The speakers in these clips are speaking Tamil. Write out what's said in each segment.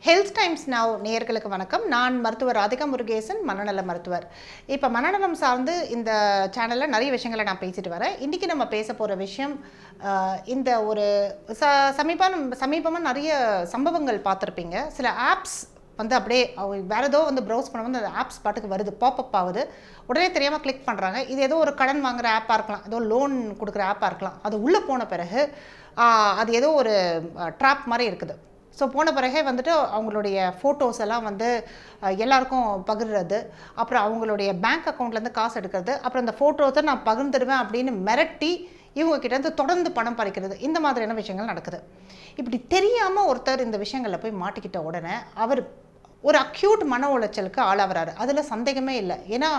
ஹெல்த் டைம்ஸ் நவ் நேயர்களுக்கு வணக்கம். நான் மருத்துவர் ராதிகா முருகேசன், மனநல மருத்துவர். இப்போ மனநலம் சார்ந்து இந்த சேனலில் நிறைய விஷயங்களை நான் பேசிட்டு வரேன். இன்றைக்கி நம்ம பேச போகிற விஷயம், இந்த ஒரு சமீபமாக நிறைய சம்பவங்கள் பார்த்துருப்பீங்க. சில ஆப்ஸ் வந்து அப்படியே வேறு ஏதோ வந்து ப்ரௌஸ் பண்ணும்போது அந்த ஆப்ஸ் பாட்டுக்கு வருது, பாப்அப் ஆகுது. உடனே தெரியாமல் கிளிக் பண்ணுறாங்க. இது ஏதோ ஒரு கடன் வாங்குகிற ஆப்பாக இருக்கலாம், ஏதோ லோன் கொடுக்குற ஆப்பாக இருக்கலாம். அது உள்ளே போன பிறகு அது ஏதோ ஒரு ட்ராப் மாதிரி இருக்குது. ஸோ போன பிறகே வந்துட்டு அவங்களுடைய ஃபோட்டோஸ் எல்லாம் வந்து எல்லாருக்கும் பகிர்றது, அப்புறம் அவங்களுடைய பேங்க் அக்கௌண்ட்லேருந்து காசு எடுக்கிறது, அப்புறம் அந்த ஃபோட்டோஸை நான் பகிர்ந்துடுவேன் அப்படின்னு மிரட்டி இவங்ககிட்டேருந்து தொடர்ந்து பணம் பறிக்கிறது, இந்த மாதிரியான விஷயங்கள் நடக்குது. இப்படி தெரியாமல் ஒருத்தர் இந்த விஷயங்களில் போய் மாட்டிக்கிட்ட உடனே அவர் ஒரு அக்யூட் மன உளைச்சலுக்கு ஆளாகிறாரு. அதில் சந்தேகமே இல்லை. ஏன்னா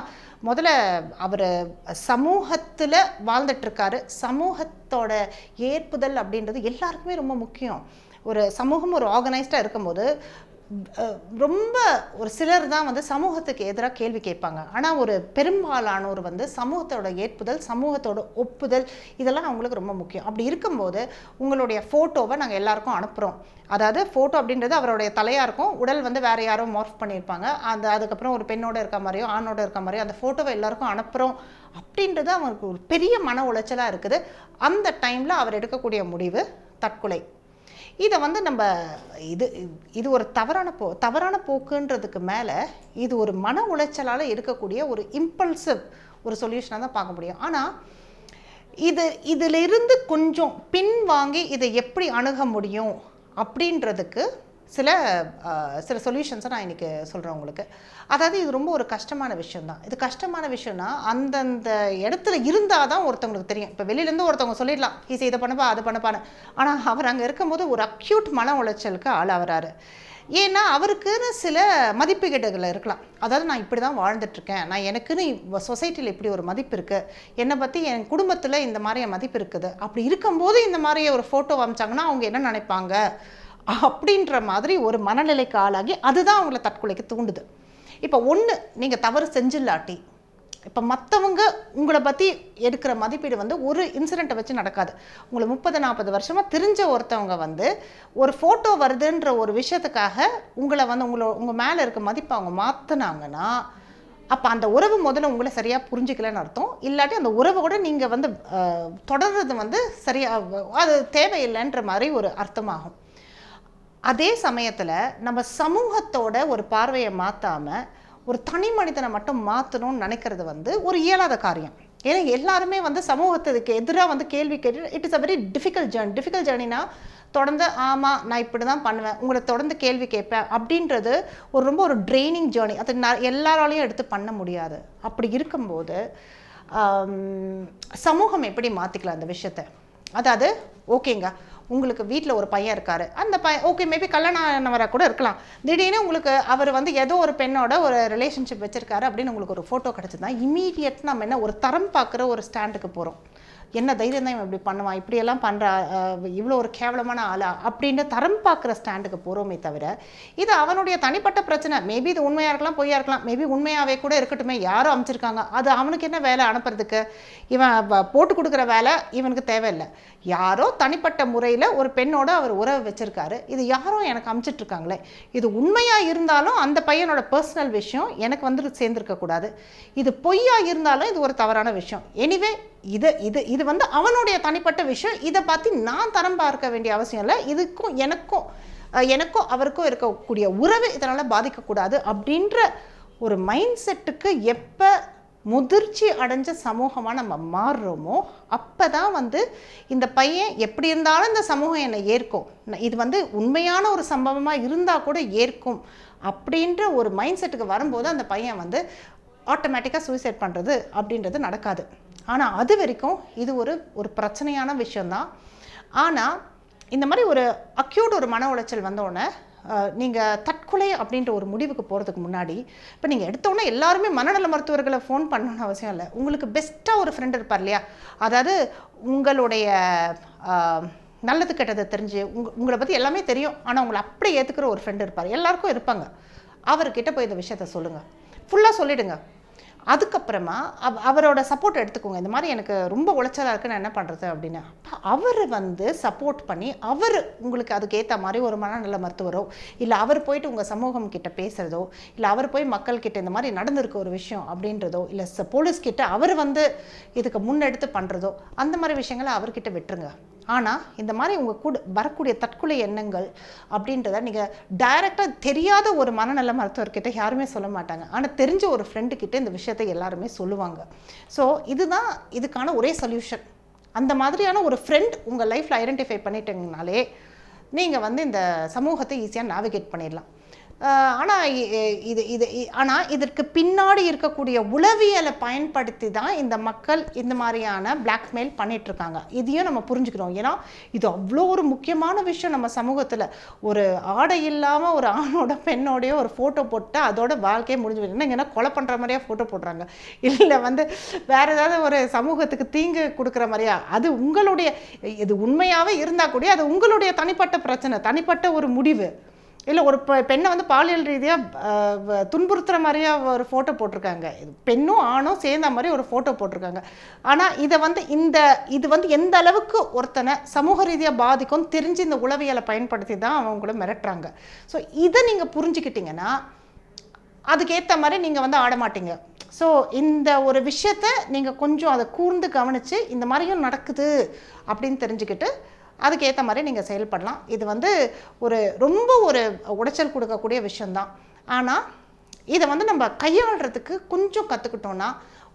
முதல்ல அவர் சமூகத்தில் வாழ்ந்துட்டுருக்காரு. சமூகத்தோட ஏற்புதல் அப்படின்றது எல்லாருக்குமே ரொம்ப முக்கியம். ஒரு சமூகம் ஒரு ஆர்கனைஸ்டாக இருக்கும்போது ரொம்ப ஒரு சிலர் தான் வந்து சமூகத்துக்கு எதிராக கேள்வி கேட்பாங்க. ஆனால் ஒரு பெரும்பாலானோர் வந்து சமூகத்தோட ஏற்புதல், சமூகத்தோட ஒப்புதல், இதெல்லாம் அவங்களுக்கு ரொம்ப முக்கியம். அப்படி இருக்கும்போது உங்களுடைய ஃபோட்டோவை நாங்கள் எல்லாருக்கும் அனுப்புகிறோம். அதாவது ஃபோட்டோ அப்படின்றது அவருடைய தலையாக இருக்கும், உடல் வந்து வேறு யாரோ மார்ஃப் பண்ணியிருப்பாங்க. அதுக்கப்புறம் ஒரு பெண்ணோடு இருக்க மாதிரியோ ஆணோடு இருக்க மாதிரியோ அந்த ஃபோட்டோவை எல்லாருக்கும் அனுப்புகிறோம் அப்படின்றது அவருக்கு ஒரு பெரிய மன உளைச்சலாக இருக்குது. அந்த டைமில் அவர் எடுக்கக்கூடிய முடிவு தற்கொலை. இதை வந்து நம்ம இது ஒரு தவறான போக்குன்றதுக்கு மேலே இது ஒரு மன உளைச்சலால் இருக்கக்கூடிய ஒரு இம்பல்சிவ் ஒரு சொல்யூஷனாக தான் பார்க்க முடியும். ஆனால் இதிலிருந்து கொஞ்சம் பின்வாங்கி இதை எப்படி அணுக முடியும் அப்படின்றதுக்கு சில சொல்யூஷன்ஸை நான் இன்றைக்கி சொல்கிறேன் உங்களுக்கு. அதாவது இது ரொம்ப ஒரு கஷ்டமான விஷயம்தான். இது கஷ்டமான விஷயம்னா அந்தந்த இடத்துல இருந்தால் தான் ஒருத்தவங்களுக்கு தெரியும். இப்போ வெளியிலேருந்து ஒருத்தவங்க சொல்லிடலாம், ஈஸி இதை பண்ணப்பா அது பண்ணப்பான்னு. ஆனால் அவர் அங்கே இருக்கும்போது ஒரு அக்யூட் மன உளைச்சலுக்கு ஆளாகிறாரு. ஏன்னா அவருக்குன்னு சில மதிப்பீடுகள் இருக்கலாம். அதாவது நான் இப்படி தான் வாழ்ந்துட்டுருக்கேன், நான் எனக்குன்னு சொசைட்டியில் இப்படி ஒரு மதிப்பு இருக்குது, என்னை பற்றி என் குடும்பத்தில் இந்த மாதிரி என் மதிப்பு இருக்குது. அப்படி இருக்கும்போது இந்த மாதிரி ஒரு ஃபோட்டோ அமைச்சாங்கன்னா அவங்க என்ன நினைப்பாங்க அப்படின்ற மாதிரி ஒரு மனநிலைக்கு ஆளாகி அதுதான் அவங்கள தற்கொலைக்கு தூண்டுது. இப்போ ஒன்று, நீங்கள் தவறு செஞ்சில்லாட்டி இப்போ மற்றவங்க உங்களை பற்றி எடுக்கிற மதிப்பீடு வந்து ஒரு இன்சிடெண்ட்டை வச்சு நடக்காது. உங்களை 30-40 வருஷமாக தெரிஞ்ச ஒருத்தவங்க வந்து ஒரு ஃபோட்டோ வருதுன்ற ஒரு விஷயத்துக்காக உங்களை வந்து உங்கள் மேலே இருக்க மதிப்பை அவங்க மாற்றினாங்கன்னா அப்போ அந்த உறவு முதல்ல உங்களை சரியாக புரிஞ்சிக்கலன்னு அர்த்தம். இல்லாட்டி அந்த உறவை கூட நீங்கள் வந்து தொடர்றது வந்து சரியாக அது தேவையில்லைன்ற மாதிரி ஒரு அர்த்தமாகும். அதே சமயத்தில் நம்ம சமூகத்தோட ஒரு பார்வையை மாற்றாமல் ஒரு தனி மனிதனை மட்டும் மாற்றணும்னு நினைக்கிறது வந்து ஒரு இயலாத காரியம். ஏன்னா எல்லாருமே வந்து சமூகத்துக்கு எதிராக வந்து கேள்வி கேட்டு it is a very difficult ஜேர்னினா தொடர்ந்து ஆமாம் நான் இப்படி தான் பண்ணுவேன், உங்களை தொடர்ந்து கேள்வி கேட்பேன் அப்படின்றது ரொம்ப ஒரு ட்ரெயினிங் ஜேர்னி. அது எல்லாராலையும் எடுத்து பண்ண முடியாது. அப்படி இருக்கும்போது சமூகம் எப்படி மாற்றிக்கலாம் அந்த விஷயத்தை? அதாவது ஓகேங்க, உங்களுக்கு வீட்டில் ஒரு பையன் இருக்காரு, அந்த பையன் ஓகே மேபி கல்யாணம் ஆனவராக கூட இருக்கலாம். திடீர்னு உங்களுக்கு அவர் வந்து ஏதோ ஒரு பெண்ணோட ஒரு ரிலேஷன்ஷிப் வச்சிருக்காரு அப்படின்னு உங்களுக்கு ஒரு ஃபோட்டோ கிடச்சிதுன்னா இமீடியட் நம்ம என்ன ஒரு தரம் பார்க்குற ஒரு ஸ்டாண்டுக்கு போகிறோம். என்ன தைரியம் தான் இவன் இப்படி பண்ணுவான், இப்படியெல்லாம் பண்ணுறா, இவ்வளோ ஒரு கேவலமான ஆளா அப்படின்னு தரம் பார்க்குற ஸ்டாண்டுக்கு போகிறோமே தவிர இது அவனுடைய தனிப்பட்ட பிரச்சனை. மேபி இது உண்மையாக இருக்கலாம், பொய்யா இருக்கலாம், மேபி உண்மையாகவே கூட இருக்கட்டுமே, யாரும் அமைச்சிருக்காங்க, அது அவனுக்கு என்ன வேலை அனுப்புறதுக்கு? இவன் போட்டு கொடுக்குற வேலை இவனுக்கு தேவையில்லை. யாரோ தனிப்பட்ட முறையில் ஒரு பெண்ணோட அவர் உறவு வச்சுருக்காரு, இது யாரும் எனக்கு அமைச்சிட்ருக்காங்களே, இது உண்மையாக இருந்தாலும் அந்த பையனோட பர்சனல் விஷயம் எனக்கு வந்துட்டு சேர்ந்துருக்கக்கூடாது. இது பொய்யாக இருந்தாலும் இது ஒரு தவறான விஷயம். எனிவே இது வந்து அவனுடைய தனிப்பட்ட விஷயம். இதை பார்த்து நான் தரம் பார்க்க வேண்டிய அவசியம் இல்லை. இதுக்கும் எனக்கும் அவருக்கும் இருக்கக்கூடிய உறவு இதனால் பாதிக்கக்கூடாது அப்படின்ற ஒரு மைண்ட் செட்டுக்கு எப்போ முதிர்ச்சி அடைஞ்ச சமூகமாக நம்ம மாறுறோமோ அப்போ தான் வந்து இந்த பையன் எப்படி இருந்தாலும் இந்த சமூகம் என்னை ஏற்கும், இது வந்து உண்மையான ஒரு சம்பவமாக இருந்தால் கூட ஏற்கும் அப்படின்ற ஒரு மைண்ட் செட்டுக்கு வரும்போது அந்த பையன் வந்து ஆட்டோமேட்டிக்காக சூசைட் பண்ணுறது அப்படின்றது நடக்காது. ஆனால் அது வரைக்கும் இது ஒரு பிரச்சனையான விஷயந்தான். ஆனால் இந்த மாதிரி ஒரு அக்யூட் ஒரு மன உளைச்சல் வந்தோடனே நீங்கள் தற்கொலை அப்படின்ற ஒரு முடிவுக்கு போகிறதுக்கு முன்னாடி இப்போ நீங்கள் எடுத்தோடனே எல்லாருமே மனநல மருத்துவர்களை ஃபோன் பண்ணணும்னு அவசியம் இல்லை. உங்களுக்கு பெஸ்ட்டாக ஒரு ஃப்ரெண்ட் இருப்பார் இல்லையா, அதாவது உங்களுடைய நல்லது கெட்டதை தெரிஞ்சு உங்களை பற்றி எல்லாமே தெரியும், ஆனால் உங்களை அப்படியே ஏற்றுக்கிற ஒரு ஃப்ரெண்ட் இருப்பார், எல்லாருக்கும் இருப்பாங்க. அவர்கிட்ட போய் இந்த விஷயத்த சொல்லுங்கள், ஃபுல்லாக சொல்லிவிடுங்க. அதுக்கப்புறமா அவரோட சப்போர்ட் எடுத்துக்கோங்க. இந்த மாதிரி எனக்கு ரொம்ப உளைச்சலாக இருக்குது, நான் என்ன பண்ணுறது அப்படின்னு. அவர் வந்து சப்போர்ட் பண்ணி அவர் உங்களுக்கு அதுக்கேற்ற மாதிரி ஒரு மனநல மருத்துவரோ, இல்லை அவர் போயிட்டு உங்கள் சமூகம் கிட்ட பேசுகிறதோ, இல்லை அவர் போய் மக்கள்கிட்ட இந்த மாதிரி நடந்திருக்க ஒரு விஷயம் அப்படின்றதோ, இல்லை போலீஸ்கிட்ட அவர் வந்து இதுக்கு முன்னெடுத்து பண்ணுறதோ, அந்த மாதிரி விஷயங்களை அவர்கிட்ட விட்டுருங்க. ஆனால் இந்த மாதிரி உங்கள் கூட வரக்கூடிய தற்கொலை எண்ணங்கள் அப்படின்றத நீங்கள் டைரெக்டாக தெரியாத ஒரு மனநல மருத்துவர்கிட்ட யாருமே சொல்ல மாட்டாங்க. ஆனால் தெரிஞ்ச ஒரு ஃப்ரெண்டுக்கிட்ட இந்த விஷயத்தை எல்லாருமே சொல்லுவாங்க. ஸோ இதுதான் இதுக்கான ஒரே சொல்யூஷன். அந்த மாதிரியான ஒரு ஃப்ரெண்ட் உங்கள் லைஃப்பில் ஐடென்டிஃபை பண்ணிட்டீங்கனாலே நீங்கள் வந்து இந்த சமூகத்தை ஈஸியாக நேவிகேட் பண்ணிடலாம். ஆனால் இதற்கு பின்னாடி இருக்கக்கூடிய உளவியலை பயன்படுத்தி தான் இந்த மக்கள் இந்த மாதிரியான பிளாக்மெயில் பண்ணிகிட்ருக்காங்க. இதையும் நம்ம புரிஞ்சுக்கிறோம். ஏன்னா இது அவ்வளோ ஒரு முக்கியமான விஷயம் நம்ம சமூகத்தில். ஒரு ஆடை இல்லாமல் ஒரு ஆணோட பெண்ணோடையோ ஒரு ஃபோட்டோ போட்டு அதோட வாழ்க்கையே முடிஞ்சு போயிடுது. ஏன்னா கொலை பண்ணுற மாதிரியா ஃபோட்டோ போடுறாங்க, இல்லை வந்து வேறு ஏதாவது ஒரு சமூகத்துக்கு தீங்கு கொடுக்குற மாதிரியா. அது உங்களுடைய, இது உண்மையாகவே இருந்தால் கூட அது உங்களுடைய தனிப்பட்ட பிரச்சனை, தனிப்பட்ட ஒரு முடிவு. இல்லை ஒரு பெண்ணை வந்து பாலியல் ரீதியாக துன்புறுத்துகிற மாதிரியா ஒரு ஃபோட்டோ போட்டிருக்காங்க, பெண்ணும் ஆணும் சேர்ந்த மாதிரி ஒரு ஃபோட்டோ போட்டிருக்காங்க. ஆனால் இதை வந்து இது வந்து எந்த அளவுக்கு ஒருத்தனை சமூக ரீதியாக பாதிக்கும் தெரிஞ்சு இந்த உளவியலை பயன்படுத்தி தான் அவங்கள மிரட்டுறாங்க. ஸோ இதை நீங்கள் புரிஞ்சுக்கிட்டிங்கன்னா அதுக்கேற்ற மாதிரி நீங்கள் வந்து ஆட மாட்டீங்க. ஸோ இந்த ஒரு விஷயத்தை நீங்கள் கொஞ்சம் அதை கூர்ந்து கவனித்து இந்த மாதிரியும் நடக்குது அப்படின்னு தெரிஞ்சுக்கிட்டு அதுக்கேற்ற மாதிரி நீங்கள் செயல்படலாம். இது வந்து ரொம்ப ஒரு உடைச்சல் கொடுக்கக்கூடிய விஷயந்தான். ஆனால் இதை வந்து நம்ம கையாளுறதுக்கு கொஞ்சம் கற்றுக்கிட்டோன்னா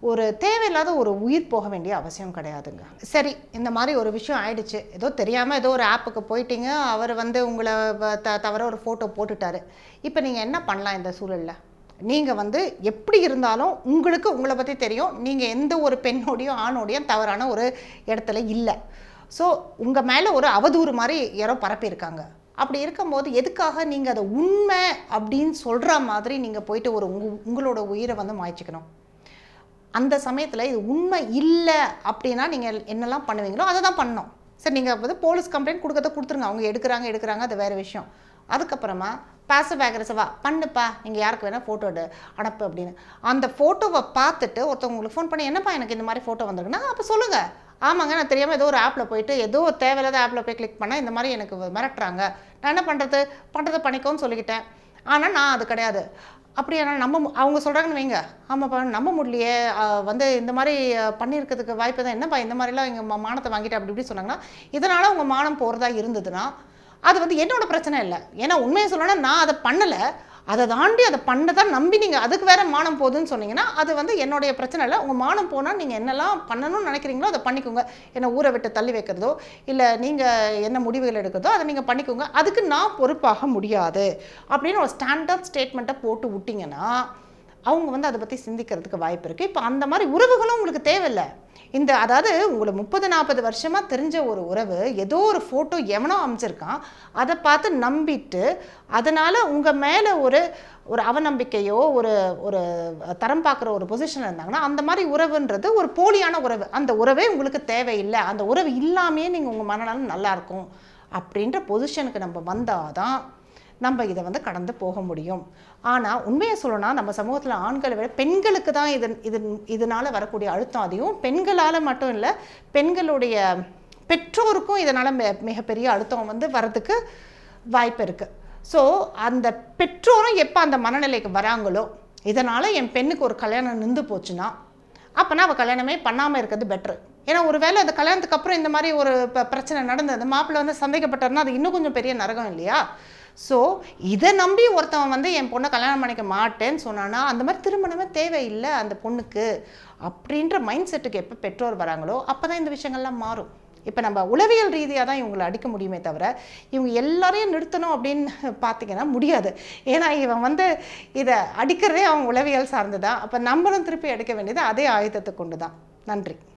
ஒரு தேவையில்லாத ஒரு உயிர் போக வேண்டிய அவசியம் கிடையாதுங்க. சரி, இந்த மாதிரி ஒரு விஷயம் ஆயிடுச்சு, ஏதோ தெரியாமல் ஏதோ ஒரு ஆப்புக்கு போயிட்டீங்க, அவர் வந்து உங்களை தவிர ஒரு ஃபோட்டோ போட்டுட்டாரு. இப்போ நீங்கள் என்ன பண்ணலாம் இந்த சூழலில்? நீங்கள் வந்து எப்படி இருந்தாலும் உங்களுக்கு உங்களை பற்றி தெரியும். நீங்கள் எந்த ஒரு பெண்ணோடையும் ஆணோடையும் தவறான ஒரு இடத்துல இல்லை. ஸோ உங்கள் மேலே ஒரு அவதூறு மாதிரி யாரோ பரப்பியிருக்காங்க. அப்படி இருக்கும்போது எதுக்காக நீங்கள் அதை உண்மை அப்படின்னு சொல்கிற மாதிரி நீங்கள் போயிட்டு உங்களோட உயிரை வந்து மாய்ச்சிக்கணும்? அந்த சமயத்தில் இது உண்மை இல்லை அப்படின்னா நீங்கள் என்னெல்லாம் பண்ணுவீங்களோ அதை தான் பண்ணணும். சரி, நீங்கள் வந்து போலீஸ் கம்ப்ளைண்ட் கொடுத்துருங்க, அவங்க எடுக்கிறாங்க, அது வேறு விஷயம். அதுக்கப்புறமா பாசிவ் அக்ரெசிவாக பண்ணுப்பா, நீங்கள் யாருக்கு வேணால் ஃபோட்டோ அனுப்பு அப்படின்னு அந்த ஃபோட்டோவை பார்த்துட்டு ஒருத்தவங்க உங்களுக்கு ஃபோன் பண்ணி, என்னப்பா எனக்கு இந்த மாதிரி ஃபோட்டோ வந்திருக்குன்னா அப்போ சொல்லுங்கள், ஆமாங்க நான் தெரியாமல் ஏதோ ஒரு ஆப்பில் போயிட்டு ஏதோ தேவையில்லாத ஆப்பில் போய் கிளிக் பண்ணால் இந்த மாதிரி எனக்கு மிரட்டுறாங்க, நான் என்ன பண்ணுறது பண்ணிக்கோன்னு சொல்லிக்கிட்டேன். ஆனால் நான் அது கிடையாது. அப்படி ஆனால் அவங்க சொல்கிறாங்கன்னு வைங்க, ஆமாப்பா நம்ப முடியலையே, வந்து இந்த மாதிரி பண்ணியிருக்கிறதுக்கு வாய்ப்பு தான், என்னப்பா இந்த மாதிரிலாம் எங்கள் மானத்தை வாங்கிட்டு அப்படி இப்படி சொன்னாங்கன்னா, இதனால் உங்கள் மானம் போகிறதா இருந்ததுன்னா அது வந்து என்னோட பிரச்சனை இல்லை. ஏன்னா உண்மையை சொல்லணும்னா நான் அதை பண்ணலை, அதை தாண்டி அதை பண்ணதான் நம்பி நீங்கள் அதுக்கு வேறு மானம் போகுதுன்னு சொன்னீங்கன்னா அது வந்து என்னுடைய பிரச்சனை இல்லை. உங்கள் மானம் போனால் நீங்கள் என்னெல்லாம் பண்ணணும்னு நினைக்கிறீங்களோ அதை பண்ணிக்கோங்க. என்ன ஊரை விட்டு தள்ளி வைக்கிறதோ இல்லை நீங்கள் என்ன முடிவுகள் எடுக்கிறதோ அதை நீங்கள் பண்ணிக்கோங்க, அதுக்கு நான் பொறுப்பாக முடியாது அப்படின்னு ஒரு ஸ்டாண்டர்ட் ஸ்டேட்மெண்ட்டை போட்டு விட்டிங்கன்னா அவங்க வந்து அதை பற்றி சிந்திக்கிறதுக்கு வாய்ப்பு இருக்குது. இப்போ அந்த மாதிரி உறவுகளும் உங்களுக்கு தேவையில்லை. அதாவது உங்களை 30-40 வருஷமாக தெரிஞ்ச ஒரு உறவு ஏதோ ஒரு ஃபோட்டோ எவனோ அமைச்சிருக்கான், அதை பார்த்து நம்பிட்டு அதனால் உங்கள் மேலே ஒரு அவநம்பிக்கையோ ஒரு தரம் பார்க்குற ஒரு பொசிஷனில் இருந்தாங்கன்னா அந்த மாதிரி உறவுன்றது ஒரு போலியான உறவு. அந்த உறவே உங்களுக்கு தேவையில்லை, அந்த உறவு இல்லாமையே நீங்கள் உங்கள் மனநலம் நல்லாயிருக்கும் அப்படின்ற பொசிஷனுக்கு நம்ம வந்தால் தான் நம்ம இதை வந்து கடந்து போக முடியும். ஆனால் உண்மையை சொல்லணும்னா நம்ம சமூகத்தில் ஆண்களை விட பெண்களுக்கு தான் இதனால் வரக்கூடிய அழுத்தம் அதிகம். பெண்களால் மட்டும் இல்லை, பெண்களுடைய பெற்றோருக்கும் இதனால் மிகப்பெரிய அழுத்தம் வந்து வரதுக்கு வாய்ப்பு இருக்குது. ஸோ அந்த பெற்றோரும் எப்போ அந்த மனநிலைக்கு வராங்களோ, இதனால் என் பெண்ணுக்கு ஒரு கல்யாணம் நின்று போச்சுன்னா அப்போனா அவள் கல்யாணமே பண்ணாமல் இருக்கிறது பெட்ரு. ஏன்னா ஒரு வேளை அந்த கல்யாணத்துக்கு அப்புறம் இந்த மாதிரி ஒரு பிரச்சனை நடந்தது, மாப்பிள்ளை வந்து சந்தேகப்பட்டாருன்னா அது இன்னும் கொஞ்சம் பெரிய நரகம் இல்லையா? ஸோ இதை நம்பி ஒருத்தவன் வந்து என் பொண்ணை கல்யாணம் பண்ணிக்க மாட்டேன்னு சொன்னான்னா அந்த மாதிரி திருமணமே தேவையில்லை அந்த பொண்ணுக்கு அப்படின்ற மைண்ட் செட்டுக்கு எப்போ பெற்றோர் வராங்களோ அப்போ தான் இந்த விஷயங்கள்லாம் மாறும். இப்போ நம்ம உளவியல் ரீதியாக தான் இவங்களை அடிக்க முடியுமே தவிர இவங்க எல்லாரையும் நிறுத்தணும் அப்படின்னு பார்த்தீங்கன்னா முடியாது. ஏன்னா இவன் வந்து இதை அடிக்கிறதே அவங்க உளவியல் சார்ந்து தான். அப்போ நம்மளும் திருப்பி அடிக்க வேண்டியது அதே ஆயுதத்தை கொண்டு தான். நன்றி.